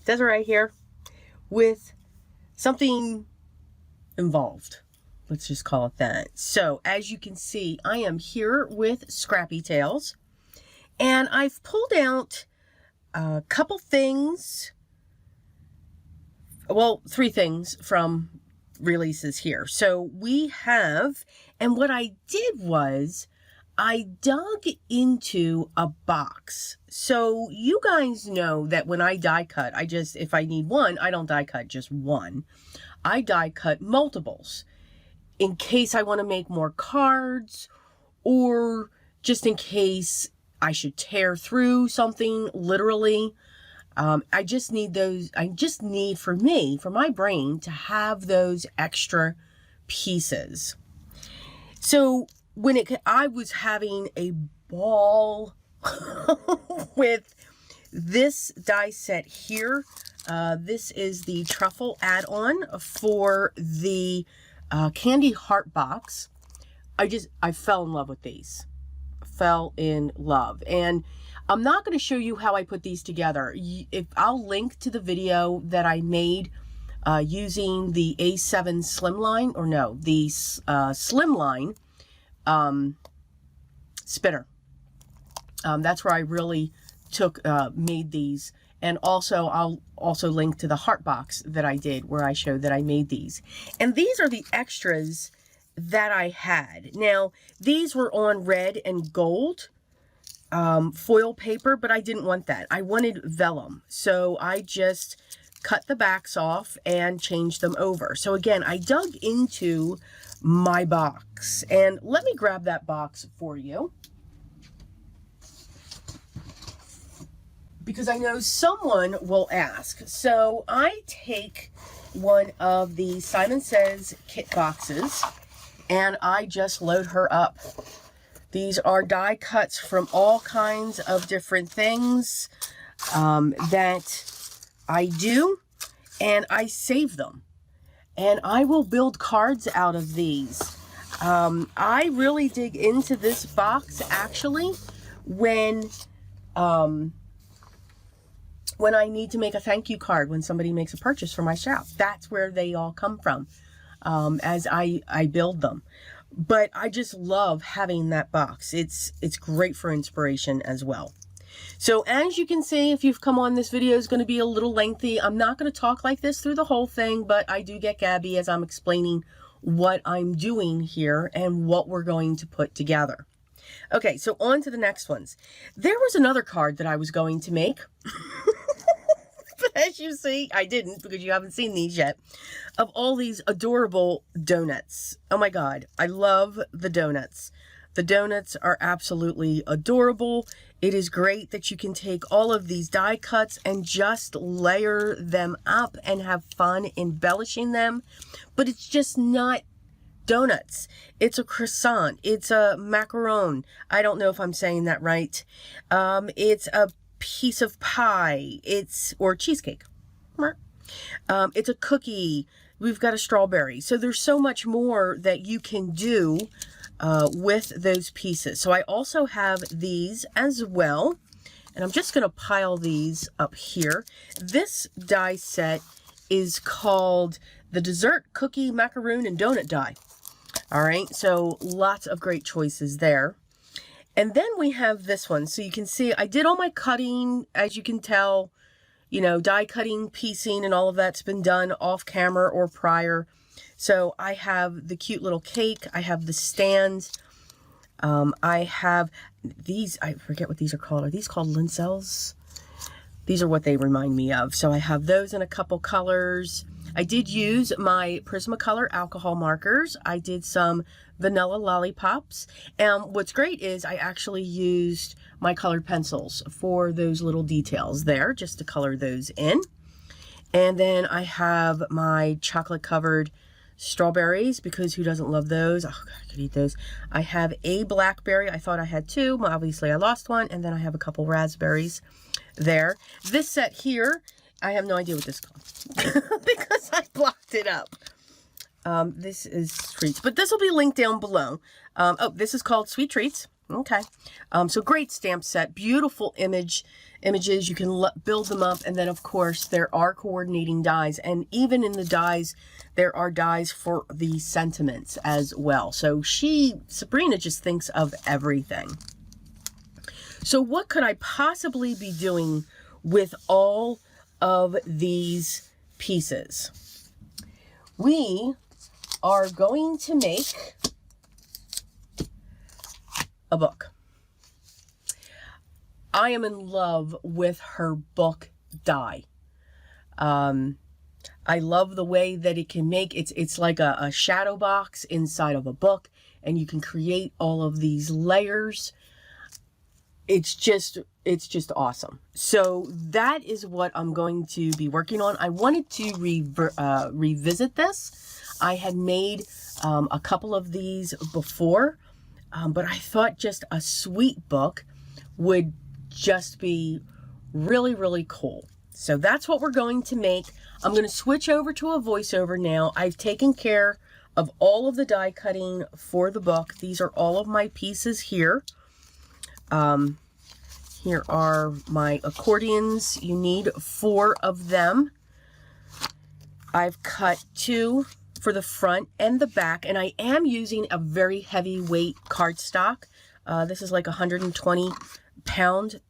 Desiree here with something involved. Let's just call it that. So as you can see, I am here with Scrappy Tails, and I've pulled out a couple things, well, 3 things from releases here. So we have, and what I did was I dug into a box. So you guys know that when I die cut, if I need one, I don't die cut just one. I die cut multiples in case I want to make more cards, or just in case I should tear through something literally. I just need those. I just need, for my brain, to have those extra pieces. So I was having a ball with this die set here. This is the truffle add-on for the candy heart box. I fell in love with these. Fell in love. And I'm not going to show you how I put these together. I'll link to the video that I made using the A7 Slimline, or no, the Slimline spinner. That's where I really made these. And also, I'll also link to the heart box that I did, where I showed that I made these. And these are the extras that I had. Now, these were on red and gold foil paper, but I didn't want that. I wanted vellum. So I just cut the backs off and changed them over. So again, I dug into my box, and let me grab that box for you, because I know someone will ask. So I take one of the Simon Says kit boxes and I just load her up. These are die cuts from all kinds of different things that I do, and I save them. And I will build cards out of these. I really dig into this box, actually, when I need to make a thank you card when somebody makes a purchase for my shop. That's where they all come from, as I build them. But I just love having that box. It's great for inspiration as well. So as you can see, if you've come on, this video is going to be a little lengthy. I'm not going to talk like this through the whole thing, but I do get gabby as I'm explaining what I'm doing here and what we're going to put together. Okay, so on to the next ones. There was another card that I was going to make. But as you see, I didn't, because you haven't seen these yet, of all these adorable donuts. Oh my God, I love the donuts. The donuts are absolutely adorable. It is great that you can take all of these die cuts and just layer them up and have fun embellishing them. But it's just not donuts. It's a croissant. It's a macaron. I don't know if I'm saying that right. It's a piece of pie. Or cheesecake. It's a cookie. We've got a strawberry. So there's so much more that you can do with those pieces. So I also have these as well, and I'm just going to pile these up here. This die set is called the Dessert Cookie Macaroon and Donut Die. All right, so lots of great choices there. And then we have this one. So you can see I did all my cutting, as you can tell, you know, die cutting, piecing, and all of that's been done off camera or prior. So I have the cute little cake. I have the stand. I have these. I forget what these are called. Are these called lincels? These are what they remind me of. So I have those in a couple colors. I did use my Prismacolor alcohol markers. I did some vanilla lollipops. And what's great is I actually used my colored pencils for those little details there, just to color those in. And then I have my chocolate covered strawberries, because who doesn't love those? Oh, God, I could eat those. I have a blackberry. I thought I had 2. Well, obviously I lost one. And then I have a couple raspberries there. This set here, I have no idea what this is called because I blocked it up. This is Treats, but this will be linked down below. Oh, this is called Sweet Treats. Okay. So great stamp set, beautiful images. You can build them up. And then of course there are coordinating dies, and even in the dies, there are dies for the sentiments as well. So Sabrina just thinks of everything. So what could I possibly be doing with all of these pieces? We are going to make a book. I am in love with her book die. I love the way that it can make, it's like a shadow box inside of a book, and you can create all of these layers. It's just awesome. So that is what I'm going to be working on. I wanted to revisit this. I had made a couple of these before, but I thought just a sweet book would just be really, really cool. So that's what we're going to make. I'm going to switch over to a voiceover now. I've taken care of all of the die cutting for the book. These are all of my pieces here. Here are my accordions. You need 4 of them. I've cut 2 for the front and the back, and I am using a very heavyweight cardstock. This is like 120 pound.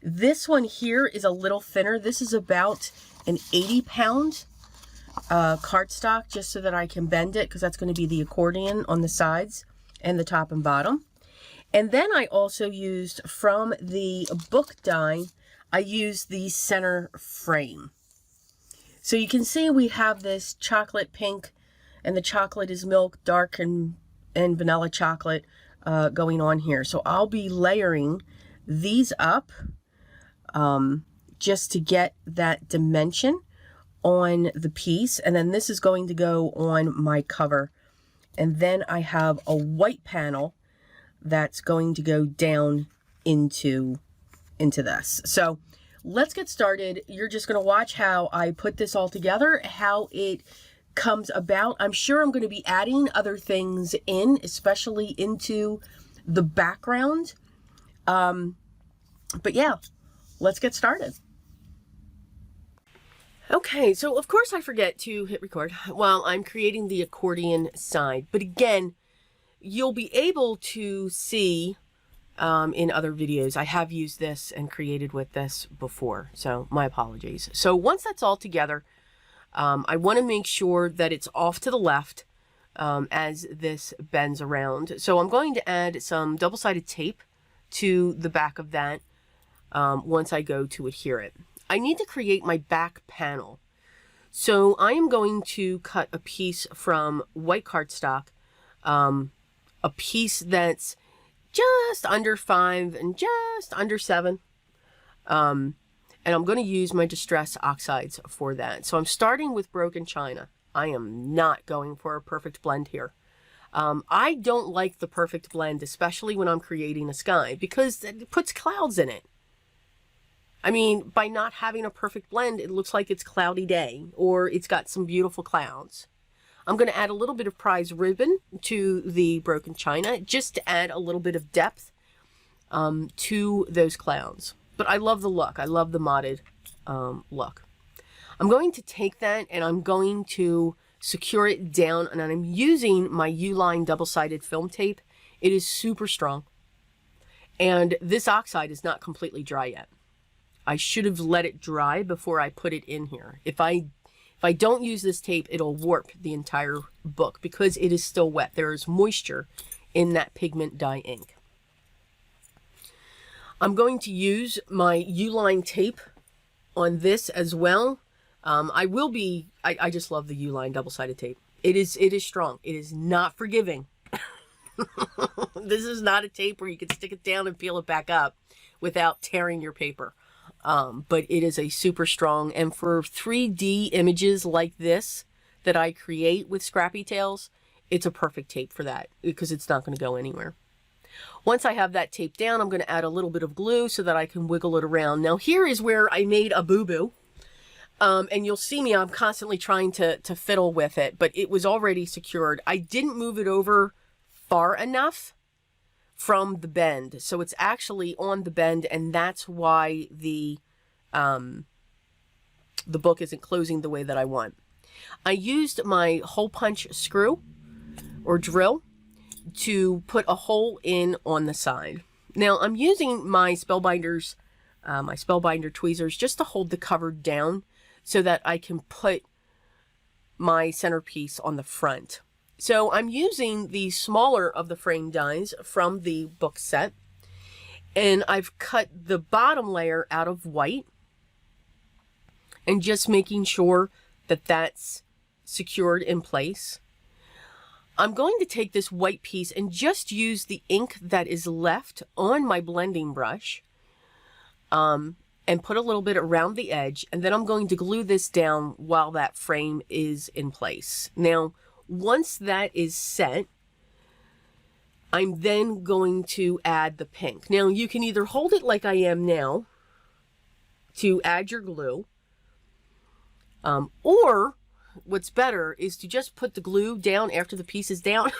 This one here is a little thinner. This is about an 80-pound cardstock, just so that I can bend it, because that's going to be the accordion on the sides and the top and bottom. And then I also used, from the book die, I used the center frame. So you can see we have this chocolate pink, and the chocolate is milk, dark and vanilla chocolate going on here. So I'll be layering these up just to get that dimension on the piece. And then this is going to go on my cover. And then I have a white panel that's going to go down into this. So let's get started. You're just going to watch how I put this all together, how it comes about. I'm sure I'm going to be adding other things in, especially into the background. But yeah, let's get started. Okay, so of course I forget to hit record while I'm creating the accordion side. But again, you'll be able to see in other videos, I have used this and created with this before, so my apologies. So once that's all together, I want to make sure that it's off to the left as this bends around. So I'm going to add some double-sided tape to the back of that once I go to adhere it. I need to create my back panel. So I am going to cut a piece from white cardstock, a piece that's just under 5 and just under 7. And I'm going to use my Distress Oxides for that. So I'm starting with Broken China. I am not going for a perfect blend here. I don't like the perfect blend, especially when I'm creating a sky, because it puts clouds in it. I mean, by not having a perfect blend, it looks like it's cloudy day, or it's got some beautiful clouds. I'm going to add a little bit of prize ribbon to the Broken China, just to add a little bit of depth to those clouds. But I love the look. I love the modded look. I'm going to take that and I'm going to secure it down, and I'm using my U-line double-sided film tape. It is super strong. And this oxide is not completely dry yet. I should have let it dry before I put it in here. If I don't use this tape, it'll warp the entire book because it is still wet. There is moisture in that pigment dye ink. I'm going to use my U-line tape on this as well. I just love the U-line double-sided tape. It is strong. It is not forgiving. This is not a tape where you can stick it down and peel it back up without tearing your paper. But it is a super strong, and for 3D images like this that I create with Scrappy Tales, it's a perfect tape for that because it's not going to go anywhere. Once I have that taped down, I'm going to add a little bit of glue so that I can wiggle it around. Now here is where I made a boo-boo. And you'll see me, I'm constantly trying to fiddle with it, but it was already secured. I didn't move it over far enough from the bend. So it's actually on the bend, and that's why the book isn't closing the way that I want. I used my hole punch screw or drill to put a hole in on the side. Now I'm using my Spellbinders, my Spellbinder tweezers just to hold the cover down so that I can put my centerpiece on the front. So I'm using the smaller of the frame dies from the book set, and I've cut the bottom layer out of white and just making sure that that's secured in place. I'm going to take this white piece and just use the ink that is left on my blending brush and put a little bit around the edge, and then I'm going to glue this down while that frame is in place. Now, once that is set, I'm then going to add the pink. Now, you can either hold it like I am now to add your glue, or what's better is to just put the glue down after the piece is down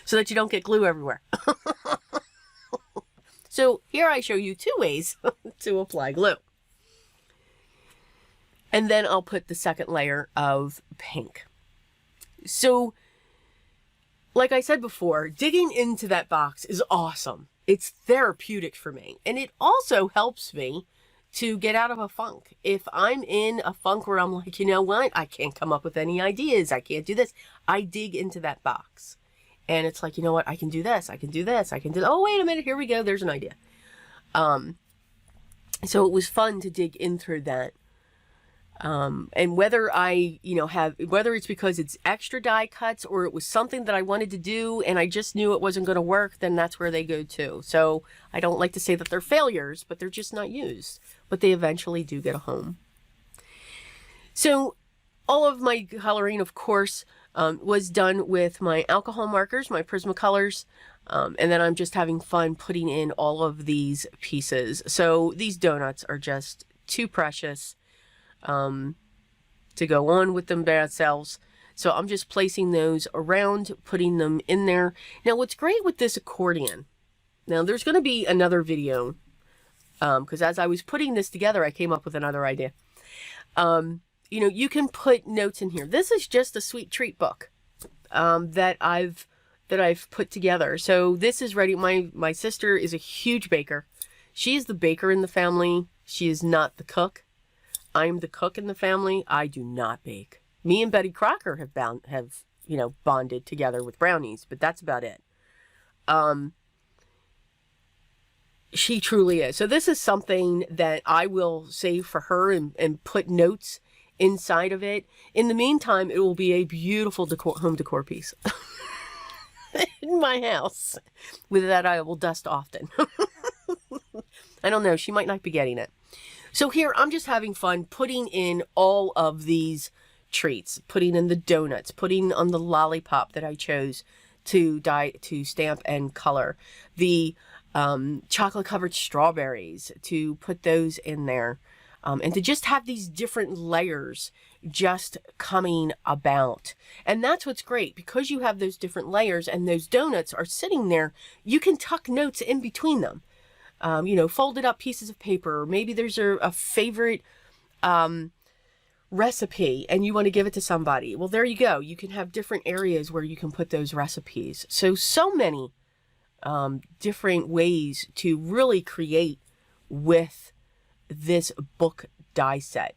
so that you don't get glue everywhere. So here I show you 2 ways to apply glue. And then I'll put the second layer of pink. So, like I said before, digging into that box is awesome. It's therapeutic for me. And it also helps me to get out of a funk. If I'm in a funk where I'm like, you know what, I can't come up with any ideas, I can't do this, I dig into that box. And it's like, you know what, I can do this, I can do this, I can do, oh, wait a minute, here we go, there's an idea. So it was fun to dig in through that. And whether I, whether it's because it's extra die cuts or it was something that I wanted to do and I just knew it wasn't going to work, then that's where they go to. So I don't like to say that they're failures, but they're just not used. But they eventually do get a home. So all of my coloring, of course, was done with my alcohol markers, my Prismacolors, and then I'm just having fun putting in all of these pieces. So these donuts are just too precious to go on with them by themselves. So I'm just placing those around, putting them in there. Now what's great with this accordion, now there's going to be another video, because as I was putting this together, I came up with another idea. You can put notes in here. This is just a sweet treat book that I've put together. So this is ready. My sister is a huge baker. She is the baker in the family. She is not the cook. I'm the cook in the family. I do not bake. Me and Betty Crocker have bonded together with brownies, but that's about it. She truly is. So this is something that I will save for her and put notes inside of it. In the meantime, it will be a beautiful home decor piece in my house. With that, I will dust often. I don't know. She might not be getting it. So here, I'm just having fun putting in all of these treats, putting in the donuts, putting on the lollipop that I chose to stamp and color, the chocolate covered strawberries, to put those in there, and to just have these different layers just coming about. And that's what's great, because you have those different layers and those donuts are sitting there, you can tuck notes in between them. Folded up pieces of paper, or maybe there's a favorite recipe and you want to give it to somebody. Well, there you go. You can have different areas where you can put those recipes. So many different ways to really create with this book die set,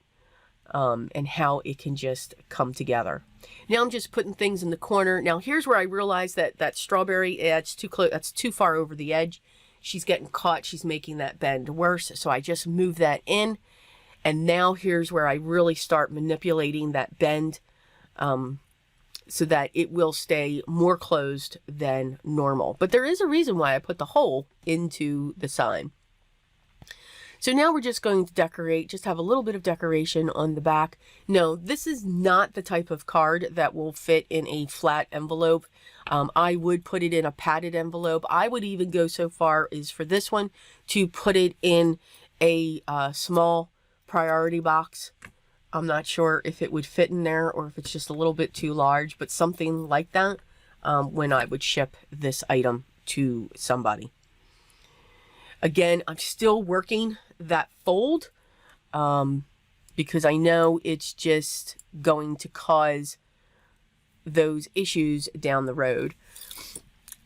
and how it can just come together. Now I'm just putting things in the corner. Now here's where I realized that strawberry, it's too close, that's too far over the edge. She's getting caught. She's making that bend worse. So I just move that in. And now here's where I really start manipulating that bend so that it will stay more closed than normal. But there is a reason why I put the hole into the sign. So now we're just going to decorate, just have a little bit of decoration on the back. No, this is not the type of card that will fit in a flat envelope. I would put it in a padded envelope. I would even go so far as for this one to put it in a small priority box. I'm not sure if it would fit in there or if it's just a little bit too large, but something like that. when I would ship this item to somebody. Again, I'm still working that fold because I know it's just going to cause those issues down the road.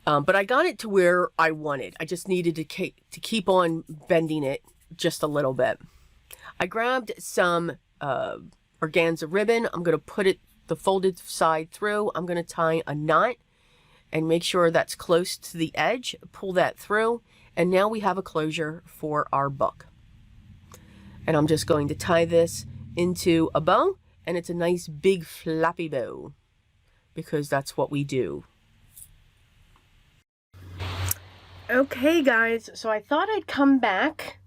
But I got it to where I wanted. I just needed to keep on bending it just a little bit. I grabbed some organza ribbon. I'm going to put the folded side through. I'm going to tie a knot and make sure that's close to the edge. Pull that through. And now we have a closure for our book. And I'm just going to tie this into a bow. And it's a nice big flappy bow, because that's what we do. Okay, guys, so I thought I'd come back.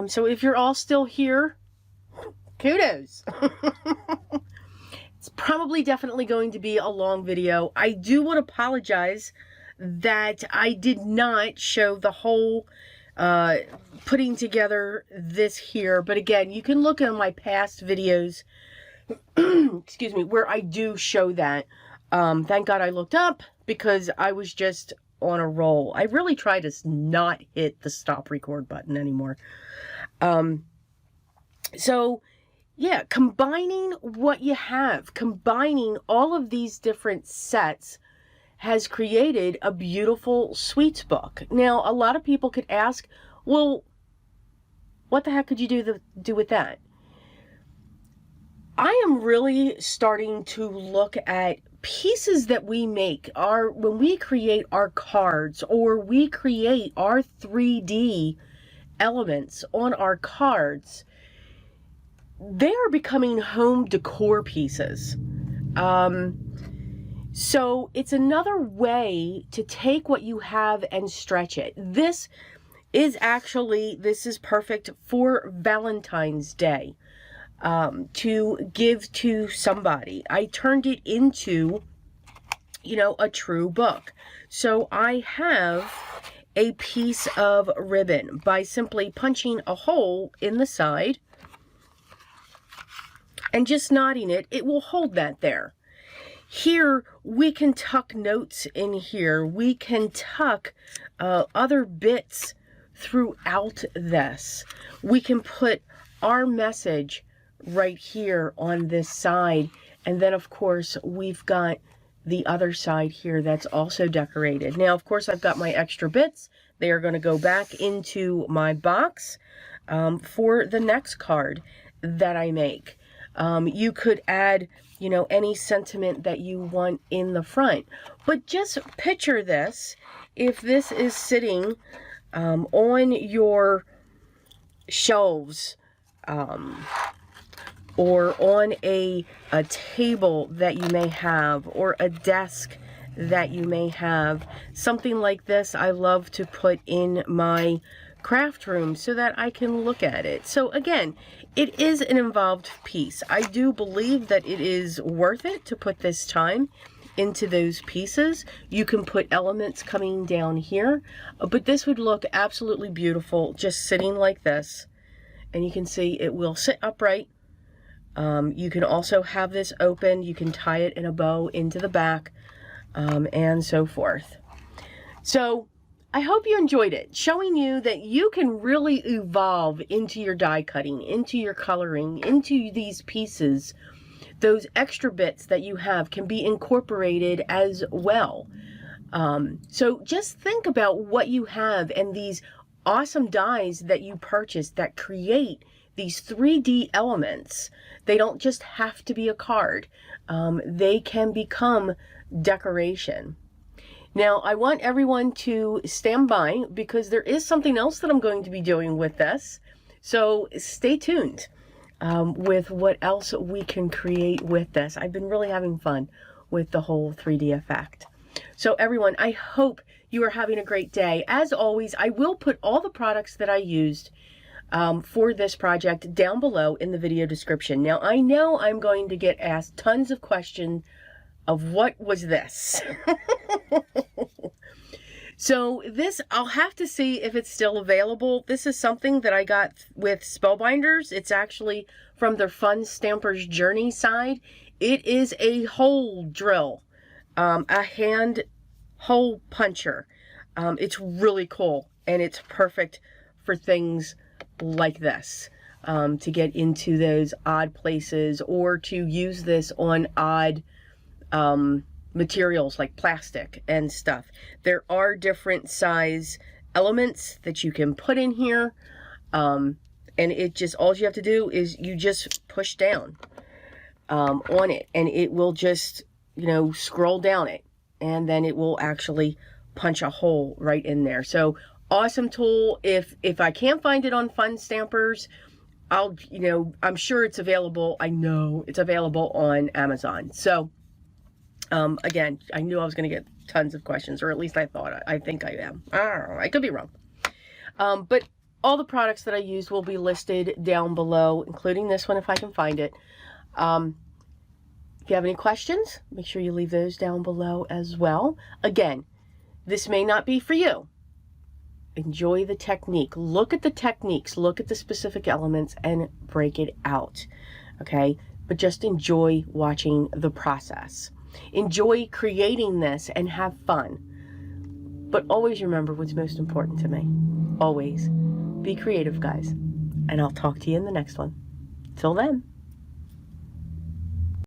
So if you're all still here, kudos. It's probably definitely going to be a long video. I do want to apologize that I did not show the whole putting together this here. But again, you can look at my past videos, excuse me, where I do show that. Thank God I looked up, because I was just on a roll. I really try to not hit the stop record button anymore. So yeah, combining what you have, combining all of these different sets has created a beautiful sweets book. Now, a lot of people could ask, well, what the heck could you do with that? I am really starting to look at pieces that we make, when we create our cards, or we create our 3D elements on our cards, they are becoming home decor pieces. So it's another way to take what you have and stretch it. This is perfect for Valentine's Day, to give to somebody. I turned it into, you know, a true book. So I have a piece of ribbon by simply punching a hole in the side and just knotting it. It will hold that there. Here, we can tuck notes in here. We can tuck other bits throughout this. We can put our message right here on this side. And then, of course, we've got the other side here that's also decorated. Now, of course, I've got my extra bits. They are going to go back into my box for the next card that I make. You could add, you know, any sentiment that you want in the front. But just picture this. If this is sitting on your shelves, or on a table that you may have, or a desk that you may have. Something like this I love to put in my craft room so that I can look at it. So again, it is an involved piece. I do believe that it is worth it to put this time into those pieces. You can put elements coming down here, but this would look absolutely beautiful just sitting like this. And you can see it will sit upright. You can also have this open. You can tie it in a bow into the back, and so forth. So I hope you enjoyed it, showing you that you can really evolve into your die cutting, into your coloring, into these pieces. Those extra bits that you have can be incorporated as well. So just think about what you have and these awesome dies that you purchase that create these 3D elements. They don't just have to be a card. They can become decoration. Now, I want everyone to stand by because there is something else that I'm going to be doing with this. So stay tuned with what else we can create with this. I've been really having fun with the whole 3D effect. So everyone, I hope you are having a great day. As always, I will put all the products that I used for this project down below in the video description. Now, I know I'm going to get asked tons of questions of what was this? So this, I'll have to see if it's still available. This is something that I got with Spellbinders. It's actually from their Fun Stampers Journey side. It is a hole drill. a hand hole puncher. It's really cool, and it's perfect for things like this, to get into those odd places, or to use this on odd materials like plastic and stuff. There are different size elements that you can put in here, and it just, all you have to do is you just push down on it, and it will just, you know, scroll down it, and then it will actually punch a hole right in there. So awesome tool. If I can't find it on Fun Stampers, I'll, you know, I'm sure it's available. I know it's available on Amazon. So again, I knew I was going to get tons of questions, or at least I thought. I think I am. I don't know. I could be wrong. But all the products that I use will be listed down below, including this one if I can find it. If you have any questions, make sure you leave those down below as well. Again, this may not be for you. Enjoy the technique. Look at the techniques. Look at the specific elements and break it out. Okay? But just enjoy watching the process. Enjoy creating this and have fun. But always remember what's most important to me. Always be creative, guys. And I'll talk to you in the next one. Till then.